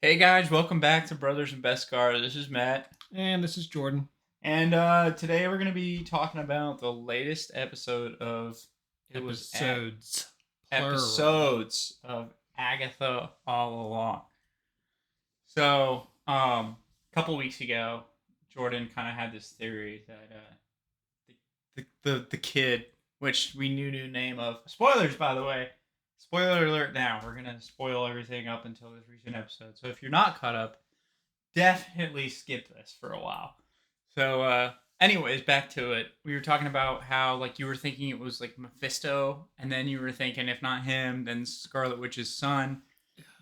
Hey guys, welcome back to Brothers and Beskar. This is Matt, And this is Jordan. and today we're going to be talking about the latest episode of it was Episodes. Plural. episodes of Agatha All Along. So, a couple weeks ago, Jordan kind of had this theory that the kid, which we knew new name of spoilers by the way. Spoiler alert! Now we're gonna spoil everything up until this recent episode. So if you're not caught up, definitely skip this for a while. So, anyways, back to it. We were talking about how like you were thinking it was like Mephisto, and then you were thinking if not him, then Scarlet Witch's son.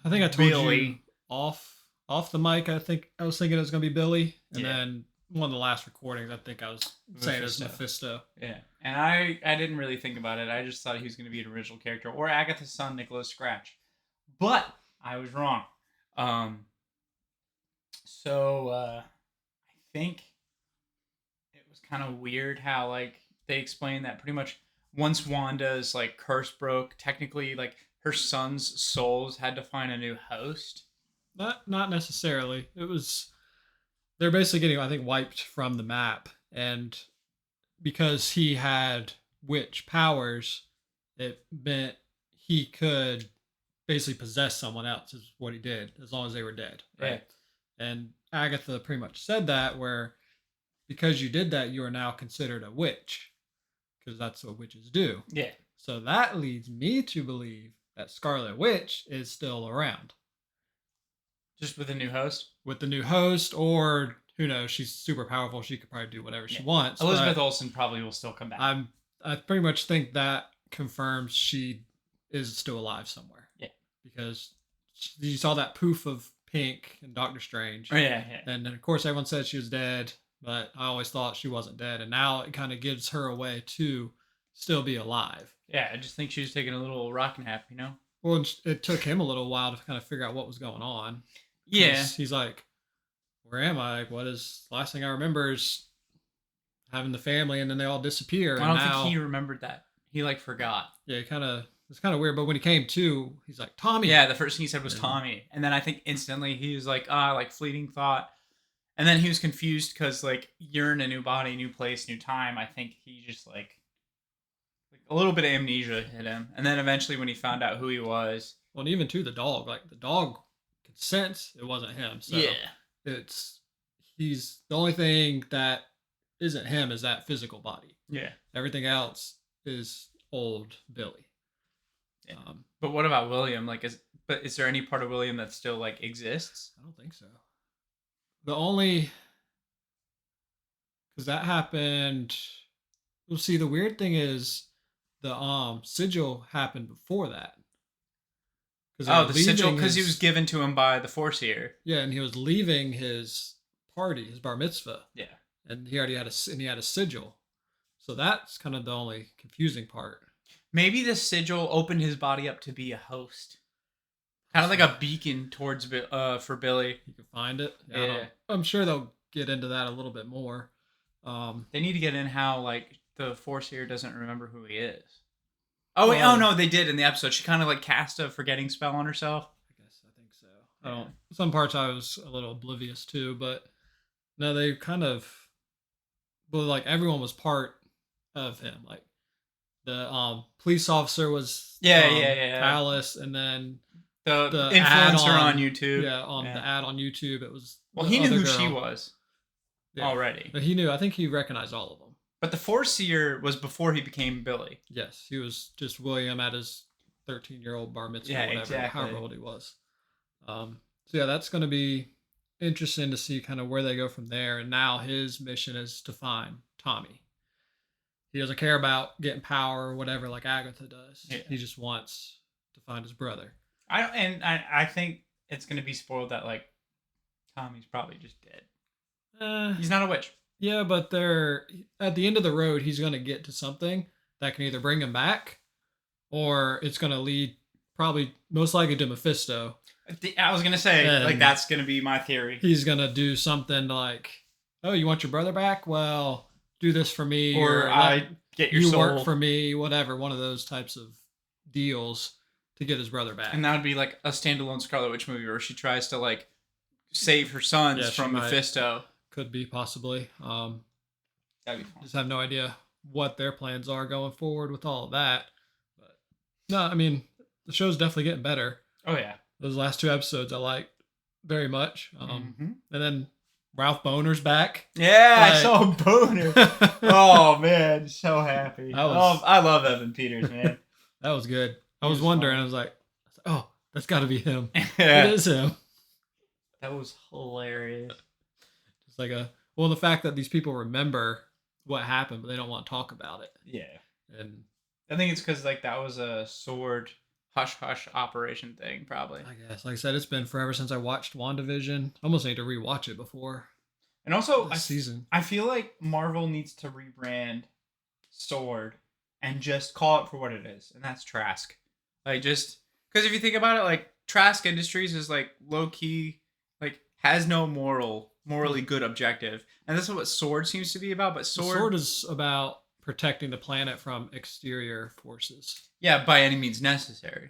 I think I told Billy. you off the mic. I think I was thinking it was gonna be Billy, and then one of the last recordings, I think I was saying it was Mephisto. Yeah, and I didn't really think about it. I just thought he was going to be an original character or Agatha's son, Nicholas Scratch, but I was wrong. I think it was kind of weird how like they explained that pretty much once Wanda's like curse broke, technically like her son's souls had to find a new host. Not necessarily. It was they're basically getting, I think, wiped from the map, and because he had witch powers, it meant he could basically possess someone else. Is what he did, as long as they were dead, right? Yeah. And Agatha pretty much said that, where because you did that, you are now considered a witch, because that's what witches do. Yeah. So that leads me to believe that Scarlet Witch is still around. Just with a new host? With the new host, or who knows, she's super powerful. She could probably do whatever she wants. Elizabeth Olsen probably will still come back. I pretty much think that confirms she is still alive somewhere. Yeah. Because you saw that poof of pink in Doctor Strange. Oh, yeah. And then, of course, everyone said she was dead, but I always thought she wasn't dead. And now it kind of gives her a way to still be alive. Yeah, I just think she was taking a little rock nap, you know? Well, it took him a little while to kind of figure out what was going on. Yeah. He's like, where am I? Like, what is last thing I remember is having the family, and then they all disappear. I don't think he remembered that. He like forgot. Yeah, it's kind of weird. But when he came to, he's like, Tommy. Yeah, the first thing he said was Tommy, and then I think instantly he was like, like fleeting thought, and then he was confused because like you're in a new body, new place, new time. I think he just like a little bit of amnesia hit him, and then eventually when he found out who he was, well, and even to the dog, like the dog could sense it wasn't him. So yeah, he's the only thing that isn't him is that physical body. Yeah, everything else is old Billy. Yeah. But what about William? Like, is there any part of William that still like exists? I don't think so. The only, because that happened. Well, see, the weird thing is the sigil happened before that. Oh, the sigil, because he was given to him by the Foreseer. Yeah, and he was leaving his party, his bar mitzvah. Yeah, and he already had a sigil, so that's kind of the only confusing part. Maybe the sigil opened his body up to be a host, kind of like a beacon towards for Billy. You can find it. Yeah, I'm sure they'll get into that a little bit more. They need to get in how like the Foreseer doesn't remember who he is. Oh wait, oh no, they did in the episode. She kind of like cast a forgetting spell on herself. I think so. I don't. Some parts I was a little oblivious to, but no, they kind of. Well, like everyone was part of him. Like the police officer was Alice, and then the influencer on YouTube. Yeah, the ad on YouTube, it was. Well, he knew who she was already. But he knew. I think he recognized all of them. But the Foreseer was before he became Billy. Yes, he was just William at his 13-year-old bar mitzvah, whatever, exactly. However old he was. So yeah, that's going to be interesting to see kind of where they go from there. And now his mission is to find Tommy. He doesn't care about getting power or whatever like Agatha does. Yeah. He just wants to find his brother. I think it's going to be spoiled that like Tommy's probably just dead. He's not a witch. Yeah, but they're at the end of the road. He's going to get to something that can either bring him back, or it's going to lead probably most likely to Mephisto. I was going to say, like, that's going to be my theory. He's going to do something like, oh, you want your brother back? Well, do this for me. Or I get your soul. You work for me, whatever. One of those types of deals to get his brother back. And that would be like a standalone Scarlet Witch movie where she tries to, like, save her sons Yeah, she from might. Mephisto. Could be possibly. That'd be fun. Just have no idea what their plans are going forward with all of that. But no, I mean the show's definitely getting better. Oh yeah. Those last 2 episodes I liked very much. Mhm. And then Ralph Boner's back. Yeah, I Like- saw Boner. Oh man, so happy. That was- I love Evan Peters, man. That was good. I He was was wondering. funny. I was like, oh, that's got to be him. Yeah, It is him. that was hilarious. Just like the fact that these people remember what happened, but they don't want to talk about it. Yeah, And I think it's because like that was a sword hush hush operation thing, probably. I guess, like I said, it's been forever since I watched WandaVision. I almost need to rewatch it before And also, this season. I feel like Marvel needs to rebrand Sword and just call it for what it is, and that's Trask. Like, just because if you think about it, like Trask Industries is like low key, like has no morally good objective, and that's what Sword seems to be about. But Sword is about protecting the planet from exterior forces, yeah, by any means necessary,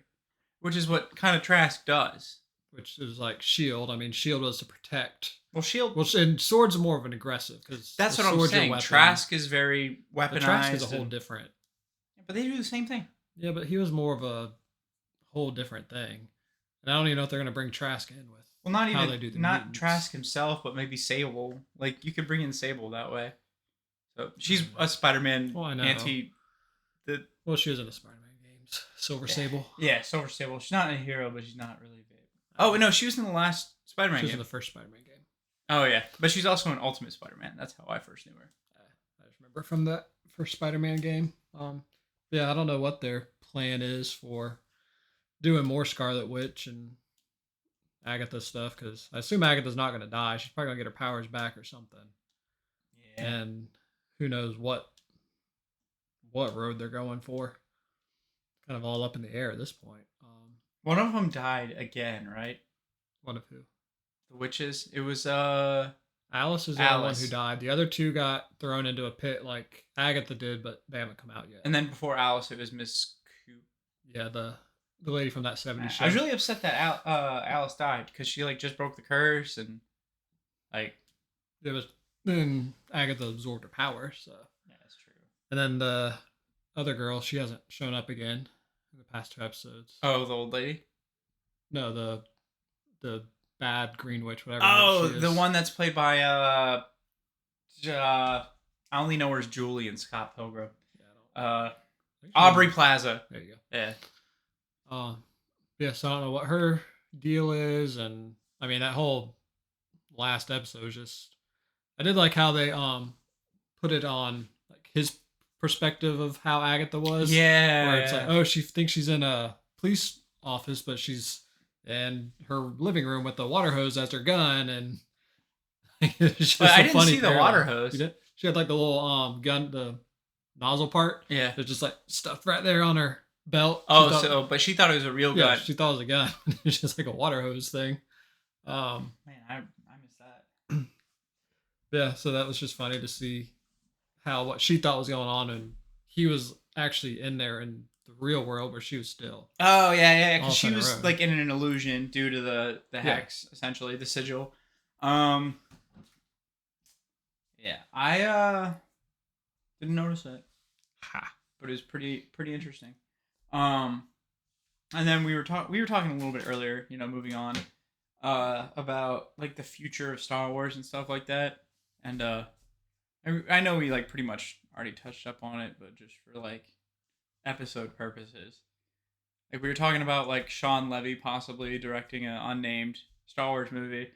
which is what kind of Trask does. which is like Shield. I mean, Shield was to protect. Well, Shield. Well, and Sword's more of an aggressive because That's what I'm saying. Trask is very weaponized. But Trask is a whole and- different. but they do the same thing. Yeah, but he was more of a whole different thing, and I don't even know if they're gonna bring Trask in with. Well, not How even they do the not mutants. Trask himself, but maybe Sable. Like you could bring in Sable that way. So she's a Spider-Man Well, I know. anti. Well, she was in the Spider-Man games. Silver Sable. Yeah, Silver Sable. She's not a hero, but she's not really big. Oh no, she was in the last Spider-Man She was game. in the first Spider-Man game. Oh yeah, but she's also in Ultimate Spider-Man. That's how I first knew her. I just remember from that first Spider-Man game. Yeah, I don't know what their plan is for doing more Scarlet Witch and Agatha stuff because I assume Agatha's not gonna die. She's probably gonna get her powers back or something. Yeah. And who knows what road they're going for. Kind of all up in the air at this point. One of them died again, right? One of who? The witches. It was Alice is the only one Alice. who died. The other two got thrown into a pit like Agatha did, but they haven't come out yet. and then before Alice, it was Miss Coop. Yeah, the lady from that 70s show. I was really upset that Alice died because she like just broke the curse and like It was then Agatha absorbed her power, so. yeah, that's true. And then the other girl, she hasn't shown up again in the past 2 episodes. Oh, the old lady. No, the bad Green Witch, whatever. Oh, she the is. one that's played by I only know her as Julie in Scott Pilgrim. Yeah, I think she- Aubrey Plaza. There you go. Yeah. Yeah, so I don't know what her deal is, and I mean that whole last episode was just. I did like how they put it on like his perspective of how Agatha was. Yeah. Where it's like, oh, she thinks she's in a police office, but she's in her living room with the water hose as her gun, and it's just But I a didn't funny see the parallel. water hose. You did? She had like the little gun, the nozzle part. Yeah. It's just like stuffed right there on her belt. She Oh, thought- but she thought it was a real yeah, gun. she thought it was a gun. It's just like a water hose thing. Man, I missed that. Yeah, so that was just funny to see how what she thought was going on, and he was actually in there in the real world where she was still. Oh yeah, All because she kind of was road. like in an illusion due to the hex, essentially the sigil. Yeah, I didn't notice it. Ha! But it was pretty interesting. And then we were talking a little bit earlier, moving on, about like the future of Star Wars and stuff like that. And I know we like pretty much already touched up on it, but just for like episode purposes. Like we were talking about like Sean Levy possibly directing an unnamed Star Wars movie.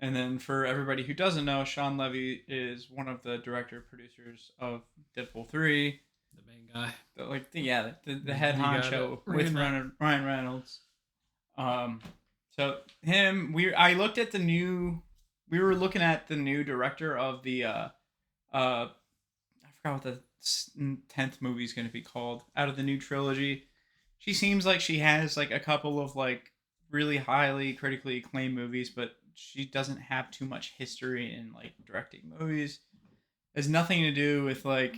And then for everybody who doesn't know, Sean Levy is one of the director producers of Deadpool 3. The main guy. The head The guy honcho that with ran that. Ryan Reynolds. So him, we were looking at the new director of the I forgot what the 10th movie is going to be called out of the new trilogy. She seems like she has like a couple of like really highly critically acclaimed movies, but she doesn't have too much history in like directing movies. It has nothing to do with like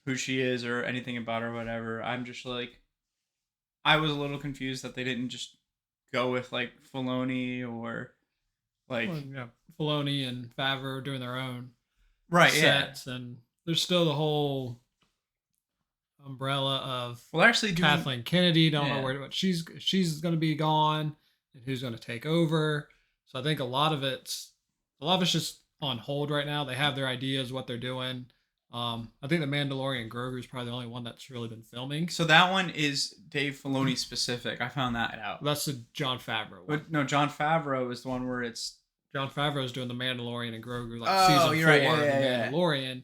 who she is or anything about her or whatever. I'm just like, I was a little confused that they didn't just go with like Filoni or Like, Well, yeah, Filoni and Favreau doing their own right, yeah. sets, and there's still the whole umbrella of Well, they're actually doing. Kathleen Kennedy. Don't know Yeah. where she's going to be gone, and who's going to take over. So I think a lot of it's just on hold right now. They have their ideas, what they're doing. I think the Mandalorian Grogu is probably the only one that's really been filming. So that one is Dave Filoni specific. I found that out. That's the John Favreau one. But no, John Favreau is the one where it's. John Favreau is doing the Mandalorian and Grogu, like Oh, season 4 you're right. Yeah, of yeah, the yeah. Mandalorian.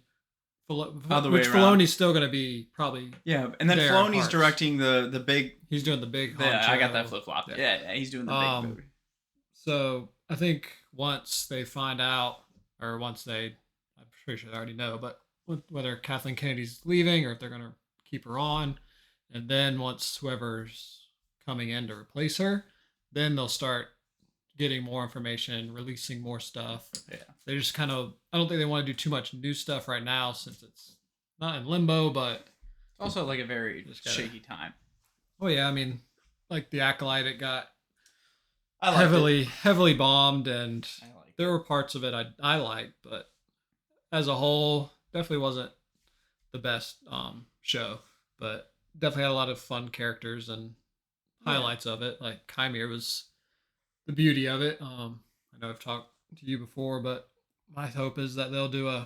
Other way Which around. Filoni's still going to be probably. Yeah, and then There Filoni's parts. directing the big. He's doing the big. Yeah, I got that honcho. flip flop. Yeah. Yeah, he's doing the big movie. So I think once they find out, or once I'm pretty sure they already know, but whether Kathleen Kennedy's leaving or if they're going to keep her on, and then once whoever's coming in to replace her, then they'll start getting more information, releasing more stuff. Yeah. They just kind of, I don't think they want to do too much new stuff right now since it's not in limbo, but It's also like a very Just gotta- shaky time. oh yeah, I mean, like the Acolyte, it got I liked it. heavily bombed, and I like there were parts of it I liked, but as a whole, definitely wasn't the best show. But definitely had a lot of fun characters and Yeah. highlights of it. Like Chimere was the beauty of it. I know I've talked to you before, but my hope is that they'll do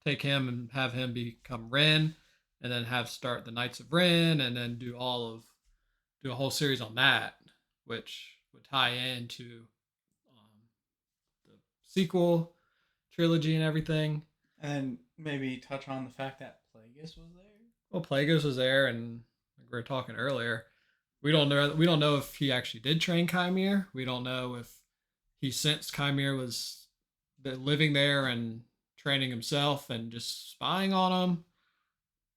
take him and have him become Ren, and then have start the Knights of Ren, and then do a whole series on that, which would tie into the sequel trilogy and everything. And then maybe touch on the fact that Plagueis was there. Well, Plagueis was there, and like we were talking earlier, we don't know if he actually did train Chimere. We don't know if he sensed Chimere was living there and training himself and just spying on him.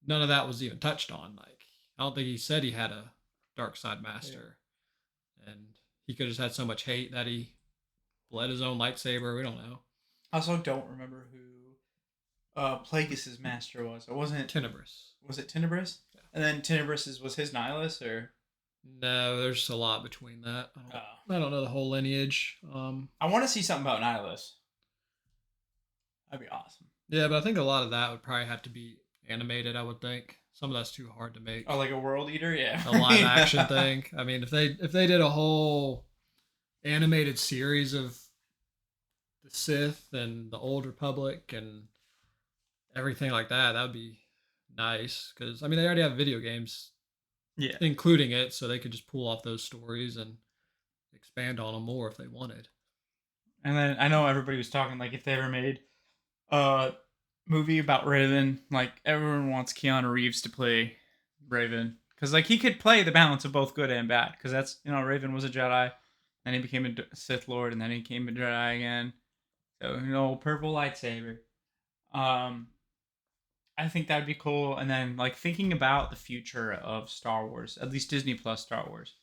None of that was even touched on. Like, I don't think he said he had a dark side master, and he could have just had so much hate that he bled his own lightsaber. We don't know. I also don't remember who Plagueis' master was. It wasn't. Tenebris. Was it Tenebris? Yeah. And then Tenebris was his Nihilus, or No, there's a lot between that. oh. I don't know the whole lineage. I want to see something about Nihilus. That'd be awesome. Yeah, but I think a lot of that would probably have to be animated. I would think some of that's too hard to make. Oh, like a World Eater, yeah. A live action thing. I mean, if they did a whole animated series of the Sith and the Old Republic and everything like that, that would be nice. Because I mean, they already have video games, Yeah. including it, so they could just pull off those stories and expand on them more if they wanted. And then I know everybody was talking like if they ever made a movie about Raven, like everyone wants Keanu Reeves to play Raven because like he could play the balance of both good and bad because that's Raven was a Jedi, then he became a Sith Lord, and then he became a Jedi again. So purple lightsaber. I think that'd be cool. And then like thinking about the future of Star Wars, at least Disney Plus Star Wars,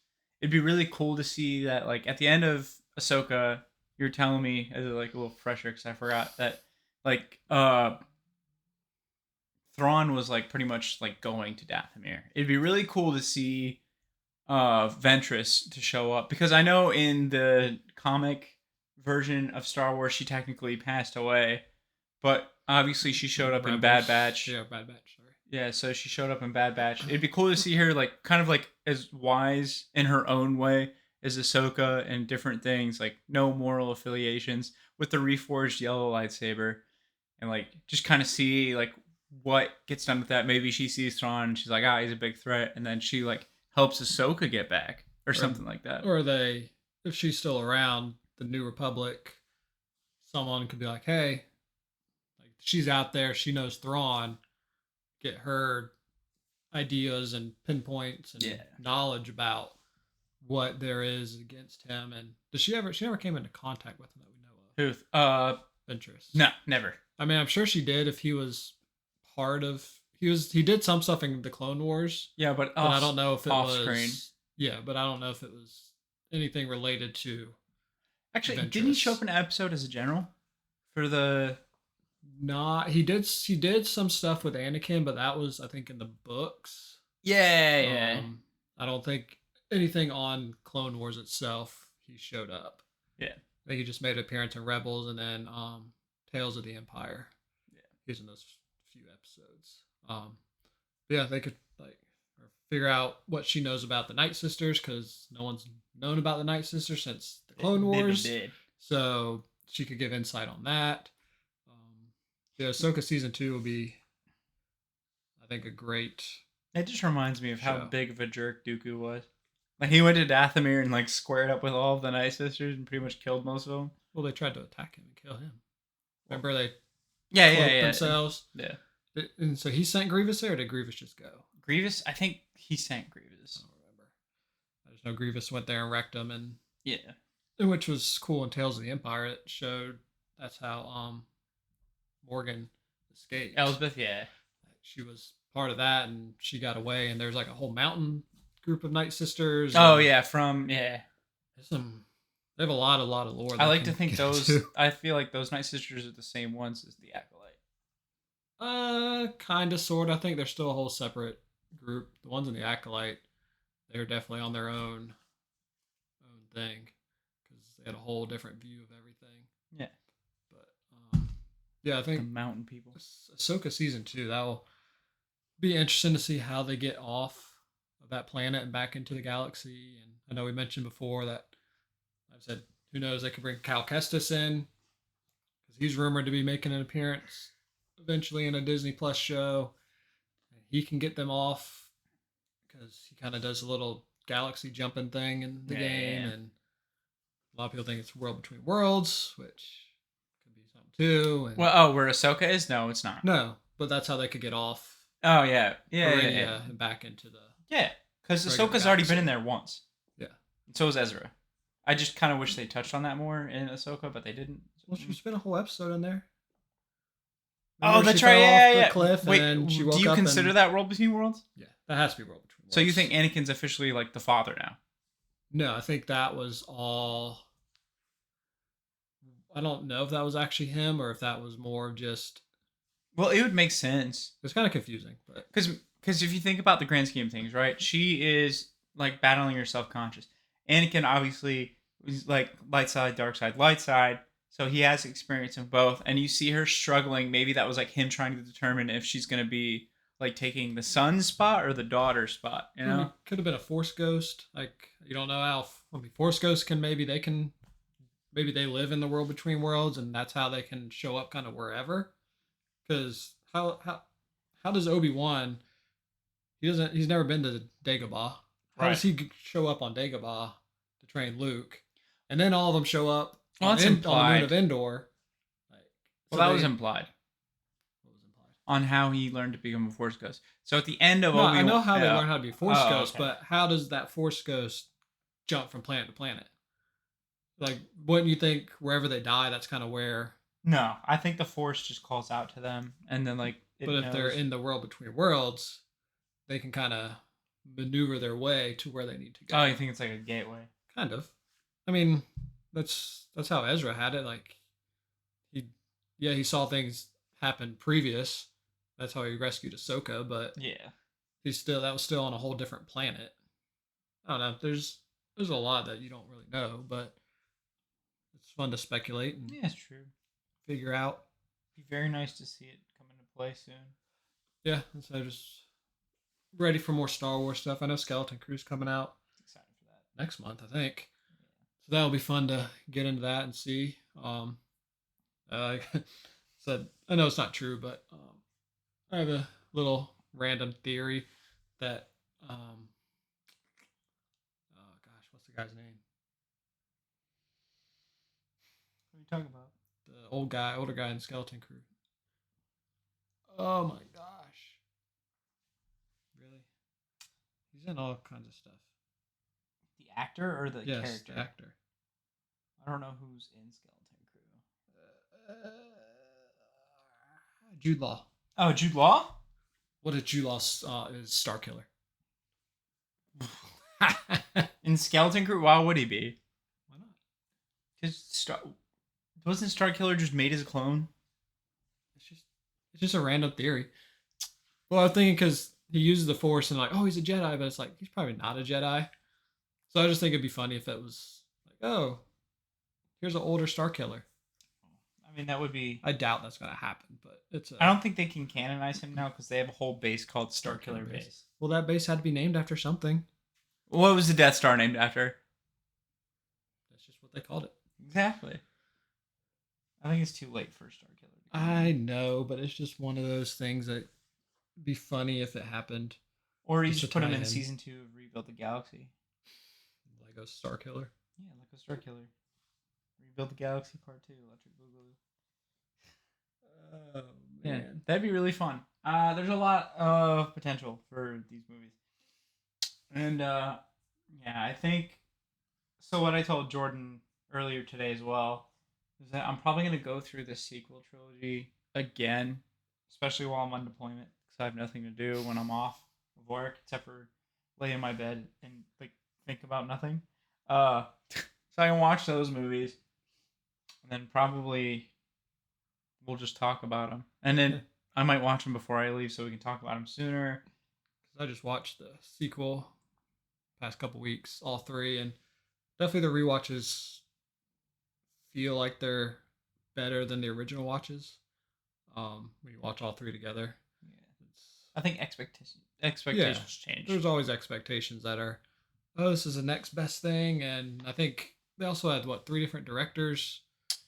it'd be really cool to see that like at the end of Ahsoka, you're telling me as like a little fresher because I forgot that like Thrawn was like pretty much like going to Dathomir. It'd be really cool to see Ventress to show up because I know in the comic version of Star Wars she technically passed away, but obviously she showed up in Bad Batch. Yeah, Bad Batch. Sorry. Yeah, so she showed up in Bad Batch. It'd be cool to see her like kind of like as wise in her own way as Ahsoka and different things, like no moral affiliations with the reforged yellow lightsaber, and like just kind of see like what gets done with that. Maybe she sees Thrawn and she's like, he's a big threat, and then she like helps Ahsoka get back or something like that. Or if she's still around, the New Republic, someone could be like, hey, like she's out there, she knows Thrawn, get her ideas and pinpoints and knowledge about what there is against him. And she never came into contact with him that we know of. Who? Ventress. No, never. I mean, I'm sure she did if he was part of. He did some stuff in the Clone Wars. Yeah, but I don't know if it off was screen. Yeah, but I don't know if it was anything related to. Actually, Ventress. didn't he show up in an episode as a general for the? Not he did some stuff with Anakin, but that was I think in the books. Yeah. I don't think anything on Clone Wars itself he showed up. Yeah. I think he just made an appearance in Rebels and then Tales of the Empire. Yeah. He's in those few episodes. Yeah, they could like or figure out what she knows about the Night Sisters because no one's known about the Night Sisters since the Clone Wars. Did. So she could give insight on that. Yeah, Ahsoka season 2 will be, I think, a great. It just reminds me of how show. big of a jerk Dooku was. Like he went to Dathomir and like squared up with all of the Night Sisters and pretty much killed most of them. Well, they tried to attack him and kill him. Remember they Yeah. themselves. Yeah. And so he sent Grievous there, or did Grievous just go? Grievous, I think he sent Grievous. I don't remember. I just know Grievous went there and wrecked him, and Yeah. which was cool in Tales of the Empire. It showed that's how Morgan escaped. Elsbeth, yeah. She was part of that, and she got away. And there's like a whole mountain group of Night Sisters. Oh and yeah, there's some. They have a lot of lore. I they like to can think get those. into. I feel like those Night Sisters are the same ones as the Acolyte. Kind of, sort. I think they're still a whole separate group. The ones in the Acolyte, they're definitely on their own thing because they had a whole different view of everything. Yeah. But yeah, I The think mountain people. Ahsoka season 2 that'll be interesting to see how they get off of that planet and back into the galaxy. And I know we mentioned before that I've said who knows, they could bring Cal Kestis in because he's rumored to be making an appearance eventually in a Disney Plus show. He can get them off because he kind of does a little galaxy jumping thing in the game, and a lot of people think it's World Between Worlds, which could be something too. And Well, where Ahsoka is? No, it's not. no, but that's how they could get off. Oh yeah, And back into the. Yeah, because regular Ahsoka's already galaxy. been in there once. Yeah. And so is Ezra. I just kind of wish they touched on that more in Ahsoka, but they didn't. Well, she spent a whole episode in there. Oh, Remember that's she right. fell Yeah, off yeah. the cliff, Wait, and then she do woke you up consider and- that World Between Worlds? Yeah, that has to be World Between Worlds. So you think Anakin's officially like the father now? No, I think that was all. I don't know if that was actually him or if that was more of just. Well, it would make sense. It's kind of confusing, but Because if you think about the grand scheme of things, right? She is like battling her self-conscious. Anakin obviously is like light side, dark side, light side. So he has experience in both. And you see her struggling. Maybe that was like him trying to determine if she's going to be like taking the son's spot or the daughter's spot, you know? it could have been a Force ghost. Like you don't know how. Force ghosts can maybe they live in the World Between Worlds, and that's how they can show up kind of wherever. Because how does Obi-Wan? He's never been to Dagobah. How does he show up on Dagobah to train Luke? And then all of them show up Well, on that's the moon implied. of Endor. Well, that was implied What was implied? on how he learned to become a Force Ghost. So at the end of No, Obi-Wan... I know how they learn how to be Force Oh, Ghosts, okay. but how does that Force Ghost jump from planet to planet? Like, wouldn't you think wherever they die, that's kind of where... No, I think the Force just calls out to them, and then like... But if they're in the World Between Worlds, they can kind of maneuver their way to where they need to go. Oh, you think it's like a gateway? Kind of. I mean, that's how Ezra had it. Like, he saw things happen previous. That's how he rescued Ahsoka, but Yeah. that was still on a whole different planet. I don't know. There's a lot that you don't really know, but it's fun to speculate and Yeah, it's true. figure out. Be very nice to see it come into play soon. Yeah, and so just ready for more Star Wars stuff. I know Skeleton Crew's coming out Excited for that. next month, I think. So that'll be fun to get into that and see. Said I know it's not true, but I have a little random theory that oh gosh, what's the guy's name? What are you talking about? The older guy in Skeleton Crew. Oh my gosh. Really? He's in all kinds of stuff. The actor or the Yes, character? the actor. I don't know who's in Skeleton Crew. Jude Law. Oh, Jude Law? What if Jude Law is Star Killer? In Skeleton Crew? Why would he be? Why not? Because wasn't Star Killer just made as a clone? It's just a random theory. Well, I was thinking because he uses the Force and like, oh, he's a Jedi, but it's like he's probably not a Jedi. So I just think it'd be funny if it was like, oh, here's an older Star Killer. I mean, that would be. I doubt that's gonna happen, but it's a. I don't think they can canonize him now because they have a whole base called Star Killer base. Well, that base had to be named after something. What was the Death Star named after? That's just what they called it. Exactly. I think it's too late for Star Killer. I know, but it's just one of those things that be funny if it happened. Or you Just just to put him tie in in. season 2 of Rebuild the Galaxy. Lego Star Killer. Yeah, like a Star Killer. Rebuild the Galaxy Part 2, Electric Boogaloo. Oh Yeah, man. that'd be really fun. There's a lot of potential for these movies. And yeah, I think so what I told Jordan earlier today as well is that I'm probably going to go through the sequel trilogy again, especially while I'm on deployment because I have nothing to do when I'm off of work except for lay in my bed and like think about nothing. So I can watch those movies and then probably we'll just talk about them. And then I might watch them before I leave so we can talk about them sooner. I just watched the sequel past couple weeks, all three, and definitely the rewatches feel like they're better than the original watches. When you watch all three together, I think expectations change. there's always expectations that are, oh, this is the next best thing, and I think they also had three different directors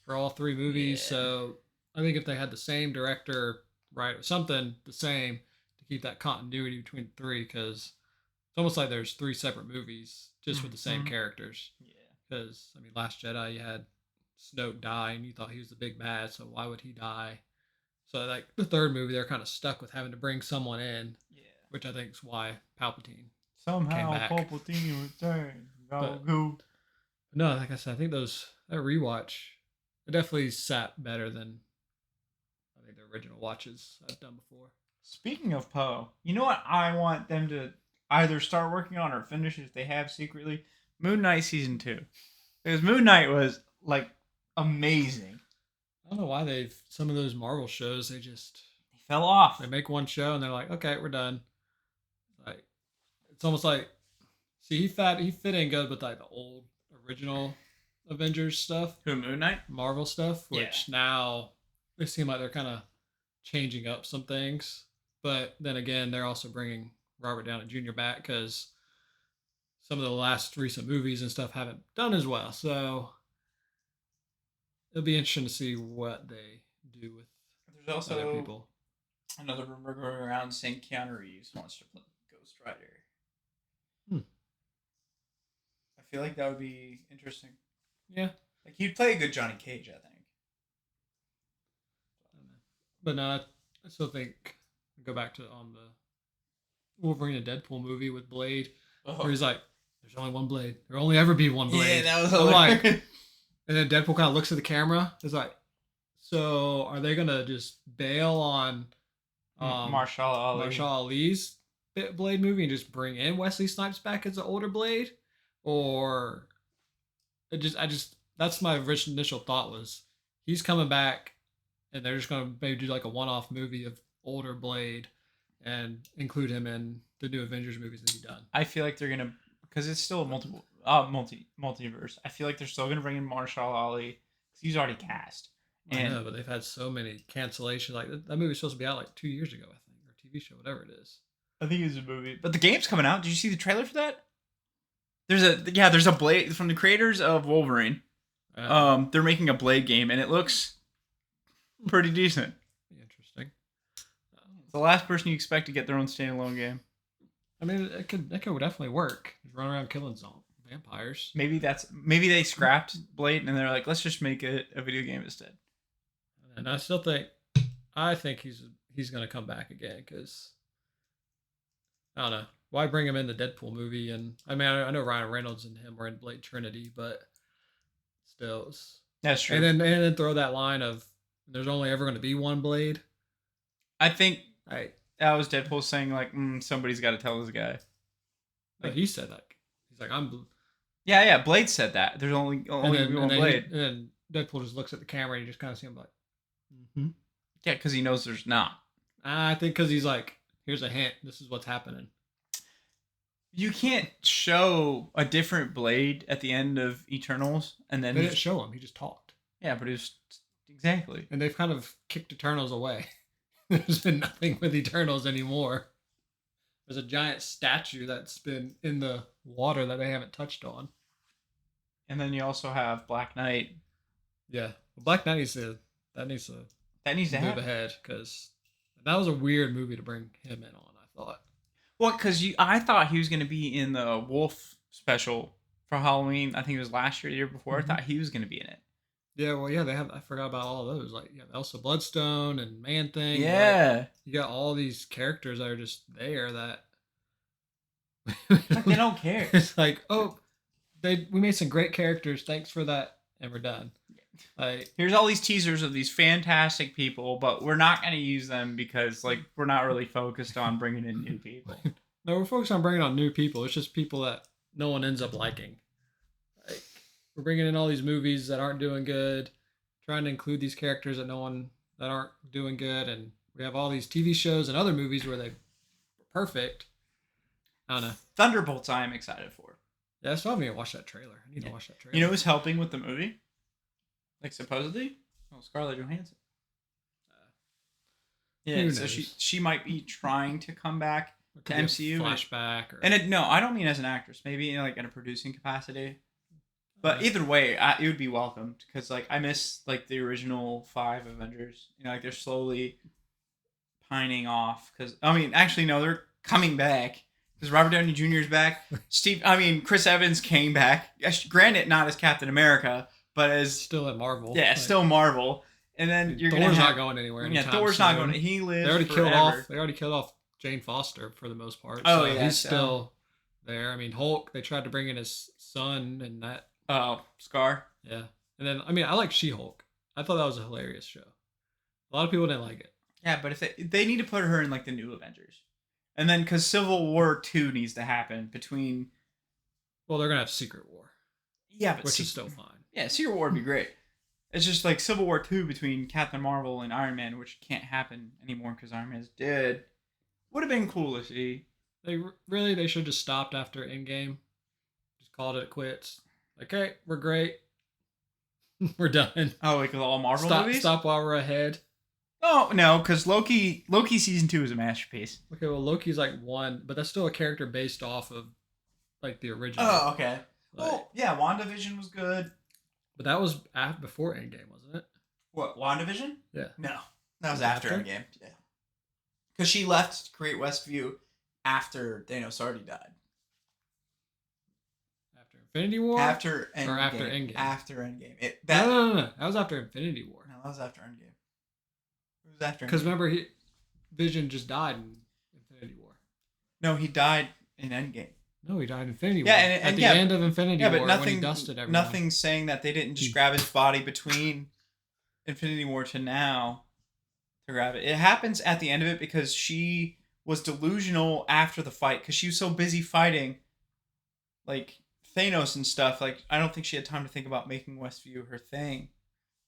for all three movies. Yeah. So I think if they had the same director, right, or something the same to keep that continuity between the three, because it's almost like there's three separate movies just with the same characters. Yeah. Because I mean, Last Jedi, you had Snoke die, and you thought he was the big bad, so why would he die? So like the third movie, they're kind of stuck with having to bring someone in, Yeah. which I think is why Palpatine. Somehow back. Palpatine returned. But- Go. No, like I said, I think that rewatch, it definitely sat better than I think the original watches I've done before. Speaking of Poe, you know what I want them to either start working on or finish if they have secretly? Moon Knight season 2. Because Moon Knight was like amazing. I don't know why some of those Marvel shows, they Fell off. make one show and they're like, okay, we're done. Like, it's almost like, see, he fit in good with like the old original Avengers stuff, Who, Moon Knight? Marvel stuff, which now they seem like they're kind of changing up some things. But then again, they're also bringing Robert Downey Jr. back because some of the last recent movies and stuff haven't done as well. So it'll be interesting to see what they do with There's also other people. another rumor going around saying Keanu Reeves wants to play Ghost Rider. I feel like that would be interesting. Yeah. Like he'd play a good Johnny Cage, I think. But no, I still think go back to on the Wolverine and Deadpool movie with Blade, where he's like, "There's only one blade. There'll only ever be one blade." Yeah, that was I'm like, hilarious. and then Deadpool kind of looks at the camera. Is like, so are they gonna just bail on Marshall Ali. Marshall Ali's Blade movie and just bring in Wesley Snipes back as the older Blade, or that's my initial thought was he's coming back, and they're just gonna maybe do like a one-off movie of older Blade and include him in the new Avengers movies that he's done. I feel like they're gonna, because it's still a multiverse. I feel like they're still gonna bring in Marshall Ali because he's already cast. I know, but they've had so many cancellations. Like that movie was supposed to be out like 2 years ago, I think, or TV show, whatever it is. I think it's a movie, but the game's coming out. Did you see the trailer for that? There's a Blade from the creators of Wolverine. They're making a Blade game, and it looks pretty decent. Interesting. It's the last person you expect to get their own standalone game. I mean, it could definitely work. Just run around killing vampires. Maybe they scrapped Blade and they're like, let's just make it a video game instead. And I think he's gonna come back again because I don't know why bring him in the Deadpool movie. And I mean, I know Ryan Reynolds and him were in Blade Trinity, but still, That's true. And then throw that line of there's only ever going to be one Blade. I think Right. that was Deadpool saying like, somebody's got to tell this guy. Like he said that. He's like, I'm. Yeah. Blade said that. There's only one Blade. And then Deadpool just looks at the camera and you just kind of see him like, Yeah, because he knows there's not. I think because he's like, here's a hint. This is what's happening. You can't show a different Blade at the end of Eternals, and then They didn't show him. He just talked. yeah, but it's exactly. And they've kind of kicked Eternals away. There's been nothing with Eternals anymore. There's a giant statue that's been in the water that they haven't touched on. And then you also have Black Knight. Yeah, Black Knight needs to That needs to move happen. ahead because that was a weird movie to bring him in on. I thought. Well, because I thought he was going to be in the Wolf special for Halloween. I think it was last year, the year before. Mhm. I thought he was going to be in it. Yeah, well, yeah, they have. I forgot about all those. Like, you have Elsa Bloodstone and Man Thing. Yeah, like, you got all these characters that are just there that like they don't care. It's like, oh, we made some great characters. Thanks for that, and we're done. Like, Here's all these teasers of these fantastic people, but we're not going to use them because like we're not really focused on bringing in new people. no, we're focused on bringing on new people. It's just people that no one ends up liking. Like, we're bringing in all these movies that aren't doing good, trying to include these characters that aren't doing good, and we have all these TV shows and other movies where they're perfect. I don't know. Thunderbolts, I am excited for. Yeah, I still haven't even watched that trailer. I need to watch that trailer. You know who's helping with the movie? Like supposedly? Oh, Scarlett Johansson. Yeah, Who so knows? she might be trying to come back It to could be a MCU. flashback, or No, I don't mean as an actress. Maybe like in a producing capacity. But either way, it would be welcomed because like I miss like the original 5 Avengers. You know, like they're slowly pining off. Because I mean, actually, no, they're coming back. Because Robert Downey Jr. is back. Chris Evans came back. Granted, not as Captain America, but as still at Marvel. yeah, Like, still Marvel. And then you're Thor's gonna have, not going anywhere. yeah, anytime Thor's not soon. going. He lives. They already forever. killed off. They already killed off Jane Foster for the most part. Oh, so yeah, he's so- still there. I mean, Hulk. They tried to bring in his son, and that. Oh, Scar. Yeah, and then I mean, I like She-Hulk. I thought that was a hilarious show. A lot of people didn't like it. Yeah, but if they need to put her in like the new Avengers, and then because Civil War 2 needs to happen between. Well, they're gonna have Secret War, Yeah, but which is still fine. Yeah, Secret War would be great. It's just like Civil War 2 between Captain Marvel and Iron Man, which can't happen anymore because Iron Man's dead. Would have been cool to see. They should just stopped after Endgame. Just called it quits. Like, okay, we're great. We're done. Oh, like all Marvel movies? Stop while we're ahead. Oh, no, because Loki season 2 is a masterpiece. Okay, well, Loki's like one, but that's still a character based off of like the original. Oh, okay. Like, Well, yeah, WandaVision was good. but that was before Endgame, wasn't it? What, WandaVision? Yeah. No, that was After? after Endgame. Yeah. Because she left to create Westview after Thanos already died. After Infinity War? After Endgame. Or after Endgame? After Endgame. No. That was after Infinity War. No, that was after Endgame. It was after Because Endgame. remember, Vision just died in Infinity War. No, he died in Endgame. No, he died in Infinity Yeah, War. and At the yeah, end of Infinity Yeah, War, but when he nothing. dusted everyone. Nothing's saying that they didn't just grab his body between Infinity War to now to grab it. It happens at the end of it because she was delusional after the fight because she was so busy fighting, like Thanos and stuff. Like I don't think she had time to think about making Westview her thing.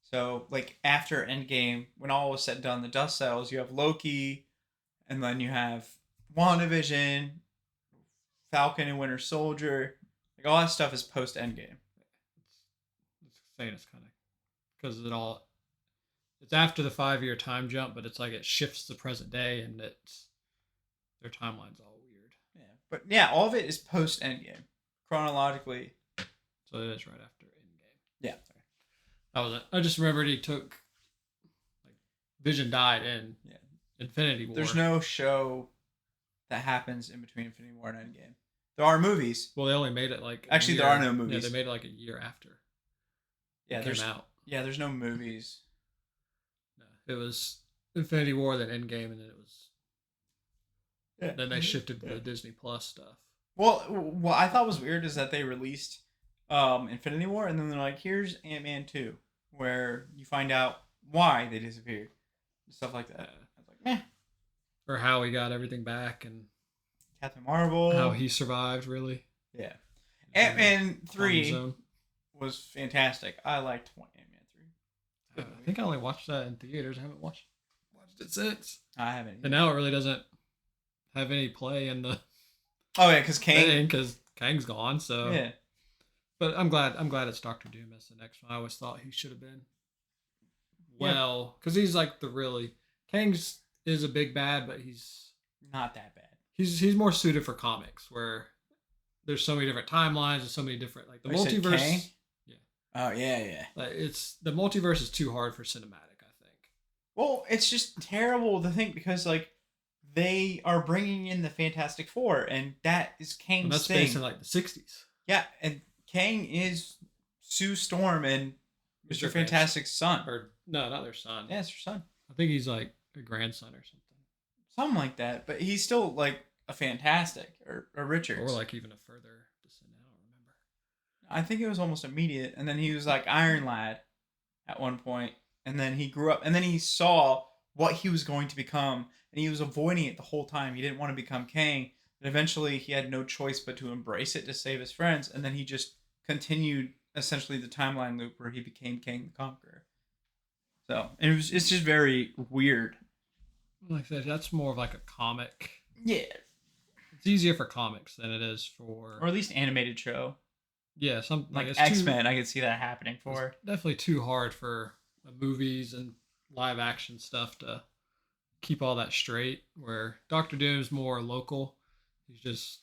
So like after Endgame, when all was said and done, the dust settles. You have Loki, and then you have WandaVision, Falcon and Winter Soldier. Like all that stuff is post Endgame. It's saying it's kind of because it's after the 5-year time jump, but it's like it shifts the present day, and their timeline's all weird. Yeah, but yeah, all of it is post Endgame chronologically. So it is right after Endgame. Yeah. Sorry. That was it. I just remembered he took like Vision died in Yeah. Infinity War. There's no show that happens in between Infinity War and Endgame. There are movies. Well, they only made it like a Actually, year. there are no movies. Yeah, they made it like a year after. Yeah, it there's came out. yeah, there's no movies. No, it was Infinity War, then Endgame, and then it was. Yeah. Then they shifted to the Disney Plus stuff. Well, what I thought was weird is that they released Infinity War, and then they're like, "Here's Ant-Man 2," where you find out why they disappeared, stuff like that. I was like, "Meh." Or how he got everything back and Captain Marvel. how he survived, really. Yeah. Ant-Man Time 3 zone. was fantastic. I liked Ant-Man 3. I think I only watched that in theaters. I haven't watched it since. I haven't. And now it really doesn't have any play in the Oh yeah, because Kang. because Kang's gone. So, Yeah. but I'm glad it's Doctor Doom as the next one. I always thought he should have been Yeah. well, because he's like the really Kang's is a big bad, but Not that bad. he's more suited for comics where there's so many different timelines and so many different like the Oh, you said Kang? multiverse. Yeah, Oh yeah. like it's the multiverse is too hard for cinematic. I think. Well, it's just terrible to think because like they are bringing in the Fantastic Four, and that is Kang's And that's thing. based in like the '60s. Yeah, and Kang is Sue Storm and Mr. Mr. Fantastic's son. Or no, not their son. Yeah, it's her son. I think he's like a grandson or something. Something like that. But he's still like a Fantastic or a Richards. Or like even a further descent. I don't remember. I think it was almost immediate. And then he was like Iron Lad at one point. And then he grew up. And then he saw what he was going to become. And he was avoiding it the whole time. He didn't want to become Kang. But eventually he had no choice but to embrace it to save his friends. And then he just continued essentially the timeline loop where he became Kang the Conqueror. So and it's just very weird. Like I said, that's more of like a comic. Yeah. It's easier for comics than it is for Or at least animated show. yeah, some Like it's X-Men, I could see that happening for. It's definitely too hard for movies and live action stuff to keep all that straight. Where Doctor Doom's more local. He's just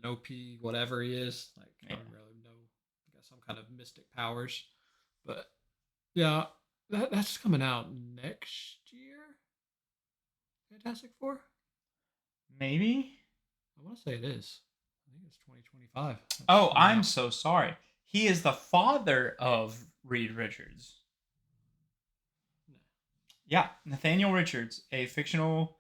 an OP, whatever he is. Like I don't really know. He got some kind of mystic powers, but yeah, that's coming out next year. Fantastic Four. Maybe? I want to say it is. I think it's 2025. Oh, I'm so sorry. He is the father of Reed Richards. No. Yeah, Nathaniel Richards, a fictional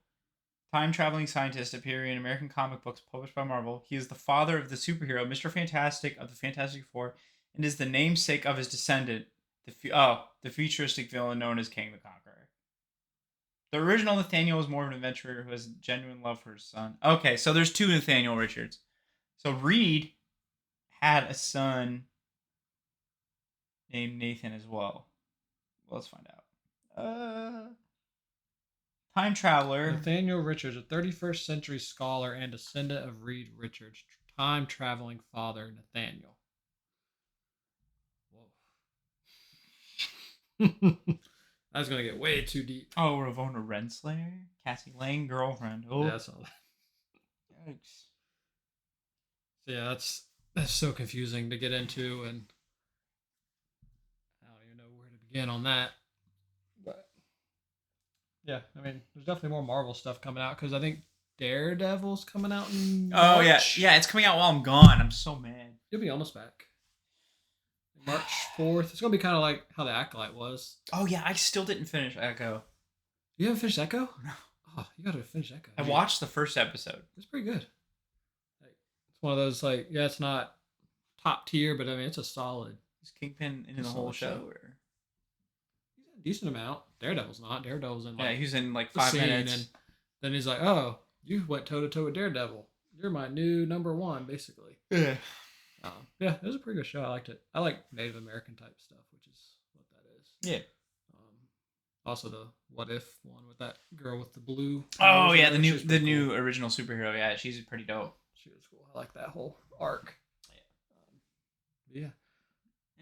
time-traveling scientist appearing in American comic books published by Marvel. He is the father of the superhero Mr. Fantastic of the Fantastic Four and is the namesake of his descendant, the futuristic villain known as Kang the Conqueror. The original Nathaniel was more of an adventurer who has genuine love for his son. Okay, so there's two Nathaniel Richards. So Reed had a son named Nathan as well. Let's find out. Time traveler. Nathaniel Richards, a 31st century scholar and descendant of Reed Richards, time traveling father Nathaniel. Whoa. That's gonna get way too deep. Oh, Ravonna Renslayer? Cassie Lang girlfriend. Oh, Yeah, that's all. yikes. Yeah, that's so confusing to get into, and I don't even know where to begin on that. But yeah, I mean, there's definitely more Marvel stuff coming out because I think Daredevil's coming out in Oh March. yeah, it's coming out while I'm gone. I'm so mad. You'll be almost back. March 4th. It's gonna be kind of like how the Acolyte was. Oh yeah, I still didn't finish Echo. You haven't finished Echo? No. Oh, you gotta finish Echo. I watched the first episode. It's pretty good. Like, it's one of those like, yeah, it's not top tier, but I mean, it's a solid. Is Kingpin in the Solid whole show? show. Or? He's in a decent amount. Daredevil's not. Daredevil's in like Yeah, he's in like the 5 scene, minutes. and then he's like, "Oh, you went toe to toe with Daredevil. You're my new number one, basically." Yeah. Yeah, it was a pretty good show. I liked it. I like Native American type stuff, which is what that is. Yeah. Also, the What If one with that girl with the blue. Oh yeah, the She was pretty new cool. original superhero. Yeah, she's pretty dope. She was cool. I like that whole arc. Yeah.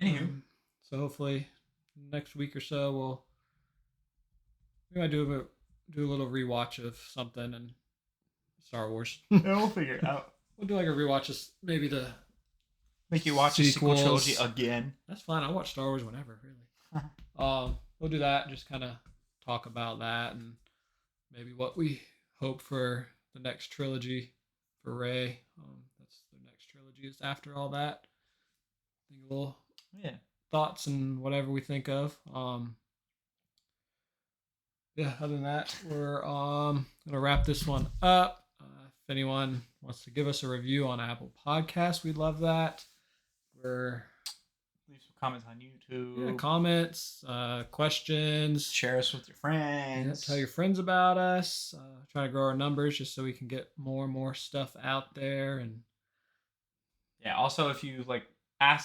Anywho, So hopefully next week or so we might do a little rewatch of something and Star Wars. yeah, we'll figure it out. We'll do like a rewatch of maybe the. Make you watch the sequel Sequels. trilogy again. That's fine. I watch Star Wars whenever, really. We'll do that. Just kind of talk about that and maybe what we hope for the next trilogy for Rey. That's the next trilogy is after all that. I think a little Yeah. thoughts and whatever we think of. Yeah. Other than that, we're gonna wrap this one up. If anyone wants to give us a review on Apple Podcasts, we'd love that. We're Leave some comments on YouTube. yeah, comments, questions. Share us with your Yeah, friends. tell your friends about us. Try to grow our numbers just so we can get more and more stuff out there. And Yeah. Also, if you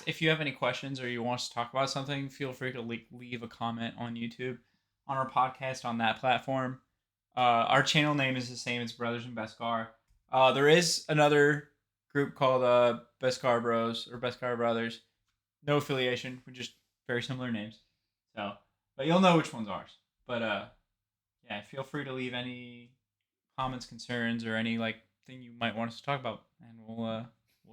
if you have any questions or you want us to talk about something, feel free to leave a comment on YouTube on our podcast on that platform. Our channel name is the same. It's Brothers and Beskar. There is another group called Beskar Bros or Beskar Brothers. No affiliation. We're just very similar names. So, but you'll know which one's ours. But yeah, feel free to leave any comments, concerns, or any like thing you might want us to talk about, and we'll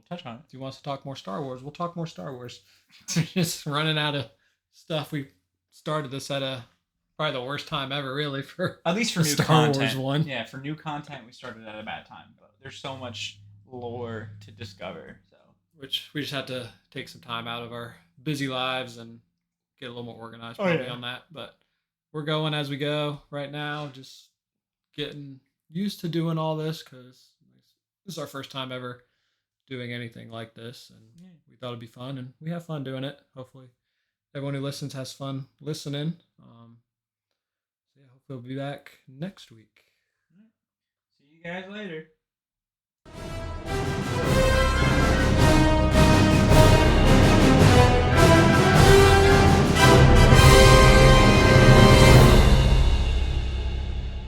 touch on it. If you want us to talk more Star Wars, we'll talk more Star Wars. Just running out of stuff. We started this at probably the worst time ever, really, for At least for the new Star content. Wars one. Yeah, for new content, we started at a bad time, but there's so much lore to discover. So Which we just had to take some time out of our busy lives and get a little more organized Oh, probably yeah. on that. But we're going as we go right now, just getting used to doing all this because this is our first time ever doing anything like this, and Yeah. we thought it'd be fun, and we have fun doing it. Hopefully, everyone who listens has fun listening. So yeah, hopefully we'll be back next week. see you guys later.